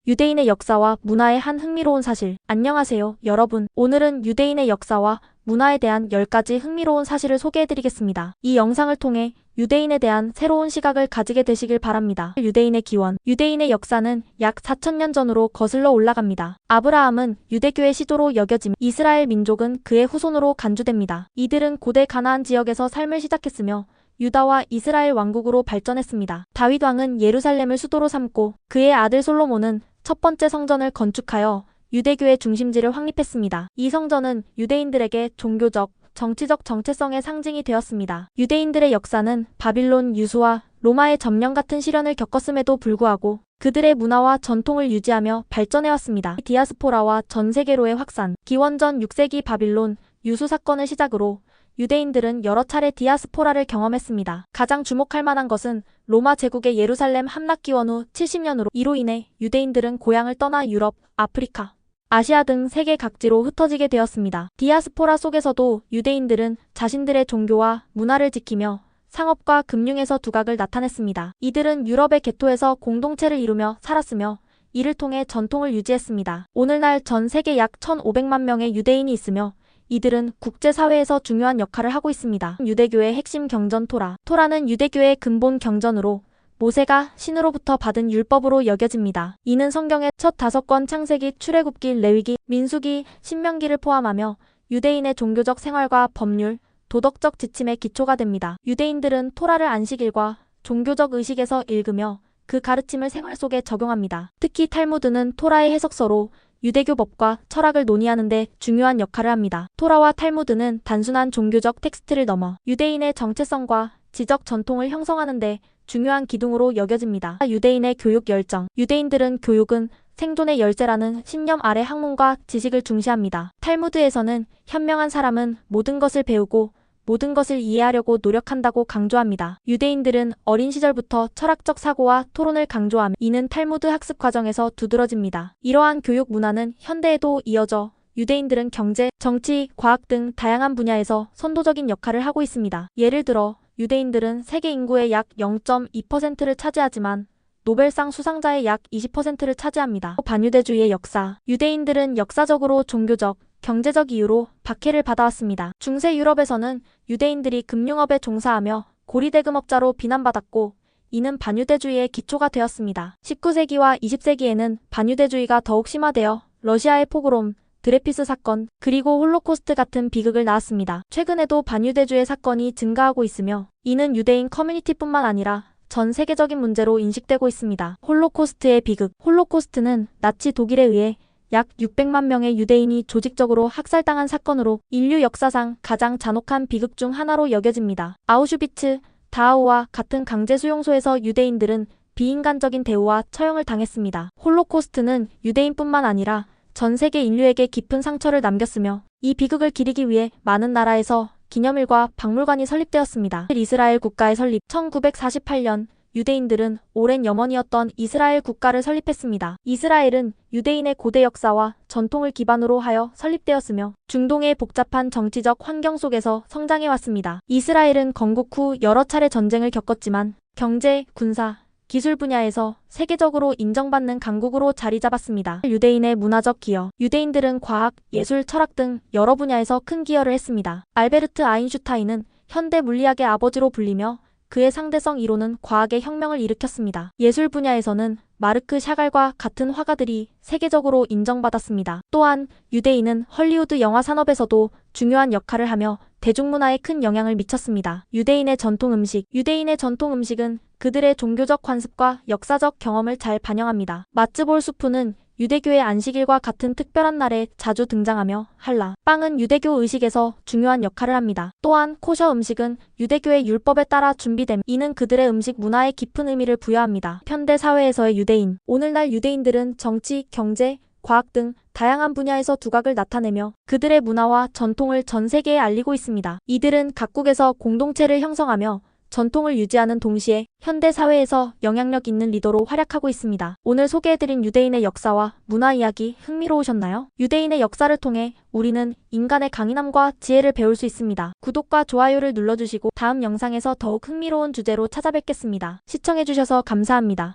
유대인의 역사와 문화의 한 흥미로운 사실. 안녕하세요, 여러분. 오늘은 유대인의 역사와 문화에 대한 10가지 흥미로운 사실을 소개해드리겠습니다. 이 영상을 통해 유대인에 대한 새로운 시각을 가지게 되시길 바랍니다. 유대인의 기원. 유대인의 역사는 약 4000년 전으로 거슬러 올라갑니다. 아브라함은 유대교의 시조로 여겨지며 이스라엘 민족은 그의 후손으로 간주됩니다. 이들은 고대 가나안 지역에서 삶을 시작했으며 유다와 이스라엘 왕국으로 발전했습니다. 다윗 왕은 예루살렘을 수도로 삼고 그의 아들 솔로몬은 첫 번째 성전을 건축하여 유대교의 중심지를 확립했습니다. 이 성전은 유대인들에게 종교적, 정치적 정체성의 상징이 되었습니다. 유대인들의 역사는 바빌론 유수와 로마의 점령 같은 시련을 겪었음에도 불구하고 그들의 문화와 전통을 유지하며 발전해왔습니다. 디아스포라와 전 세계로의 확산. 기원전 6세기 바빌론 유수 사건을 시작으로 유대인들은 여러 차례 디아스포라를 경험했습니다. 가장 주목할 만한 것은 로마 제국의 예루살렘 함락 기원 후 70년으로 이로 인해 유대인들은 고향을 떠나 유럽, 아프리카, 아시아 등 세계 각지로 흩어지게 되었습니다. 디아스포라 속에서도 유대인들은 자신들의 종교와 문화를 지키며 상업과 금융에서 두각을 나타냈습니다. 이들은 유럽의 개토에서 공동체를 이루며 살았으며 이를 통해 전통을 유지했습니다. 오늘날 전 세계 약 1500만 명의 유대인이 있으며 이들은 국제사회에서 중요한 역할을 하고 있습니다. 유대교의 핵심 경전 토라. 토라는 유대교의 근본 경전으로 모세가 신으로부터 받은 율법으로 여겨집니다. 이는 성경의 첫 5권 창세기, 출애굽기, 레위기, 민수기, 신명기를 포함하며 유대인의 종교적 생활과 법률, 도덕적 지침의 기초가 됩니다. 유대인들은 토라를 안식일과 종교적 의식에서 읽으며 그 가르침을 생활 속에 적용합니다. 특히 탈무드는 토라의 해석서로 유대교 법과 철학을 논의하는 데 중요한 역할을 합니다. 토라와 탈무드는 단순한 종교적 텍스트를 넘어 유대인의 정체성과 지적 전통을 형성하는 데 중요한 기둥으로 여겨집니다. 유대인의 교육 열정. 유대인들은 교육은 생존의 열쇠라는 신념 아래 학문과 지식을 중시합니다. 탈무드에서는 현명한 사람은 모든 것을 배우고 모든 것을 이해하려고 노력한다고 강조합니다. 유대인들은 어린 시절부터 철학적 사고와 토론을 강조하며 이는 탈무드 학습 과정에서 두드러집니다. 이러한 교육 문화는 현대에도 이어져 유대인들은 경제, 정치, 과학 등 다양한 분야에서 선도적인 역할을 하고 있습니다. 예를 들어 유대인들은 세계 인구의 약 0.2%를 차지하지만 노벨상 수상자의 약 20%를 차지합니다. 반유대주의의 역사. 유대인들은 역사적으로 종교적, 경제적 이유로 박해를 받아왔습니다. 중세 유럽에서는 유대인들이 금융업에 종사하며 고리대금업자로 비난받았고 이는 반유대주의의 기초가 되었습니다. 19세기와 20세기에는 반유대주의가 더욱 심화되어 러시아의 포그롬, 드레피스 사건, 그리고 홀로코스트 같은 비극을 낳았습니다. 최근에도 반유대주의 사건이 증가하고 있으며 이는 유대인 커뮤니티뿐만 아니라 전 세계적인 문제로 인식되고 있습니다. 홀로코스트의 비극. 홀로코스트는 나치 독일에 의해 약 600만 명의 유대인이 조직적으로 학살당한 사건으로 인류 역사상 가장 잔혹한 비극 중 하나로 여겨집니다. 아우슈비츠, 다하우와 같은 강제 수용소에서 유대인들은 비인간적인 대우와 처형을 당했습니다. 홀로코스트는 유대인뿐만 아니라 전 세계 인류에게 깊은 상처를 남겼으며 이 비극을 기리기 위해 많은 나라에서 기념일과 박물관이 설립되었습니다. 이스라엘 국가의 설립. 1948년 유대인들은 오랜 염원이었던 이스라엘 국가를 설립했습니다. 이스라엘은 유대인의 고대 역사와 전통을 기반으로 하여 설립되었으며 중동의 복잡한 정치적 환경 속에서 성장해왔습니다. 이스라엘은 건국 후 여러 차례 전쟁을 겪었지만 경제, 군사, 기술 분야에서 세계적으로 인정받는 강국으로 자리 잡았습니다. 유대인의 문화적 기여. 유대인들은 과학, 예술, 철학 등 여러 분야에서 큰 기여를 했습니다. 알베르트 아인슈타인은 현대 물리학의 아버지로 불리며 그의 상대성 이론은 과학의 혁명을 일으켰습니다. 예술 분야에서는 마르크 샤갈과 같은 화가들이 세계적으로 인정받았습니다. 또한 유대인은 헐리우드 영화 산업에서도 중요한 역할을 하며 대중문화에 큰 영향을 미쳤습니다. 유대인의 전통 음식. 유대인의 전통 음식은 그들의 종교적 관습과 역사적 경험을 잘 반영합니다. 마츠볼 수프는 유대교의 안식일과 같은 특별한 날에 자주 등장하며 할라. 빵은 유대교 의식에서 중요한 역할을 합니다. 또한 코셔 음식은 유대교의 율법에 따라 준비됨. 이는 그들의 음식 문화에 깊은 의미를 부여합니다. 현대 사회에서의 유대인. 오늘날 유대인들은 정치, 경제, 과학 등 다양한 분야에서 두각을 나타내며 그들의 문화와 전통을 전 세계에 알리고 있습니다. 이들은 각국에서 공동체를 형성하며 전통을 유지하는 동시에 현대 사회에서 영향력 있는 리더로 활약하고 있습니다. 오늘 소개해드린 유대인의 역사와 문화 이야기 흥미로우셨나요? 유대인의 역사를 통해 우리는 인간의 강인함과 지혜를 배울 수 있습니다. 구독과 좋아요를 눌러주시고 다음 영상에서 더욱 흥미로운 주제로 찾아뵙겠습니다. 시청해주셔서 감사합니다.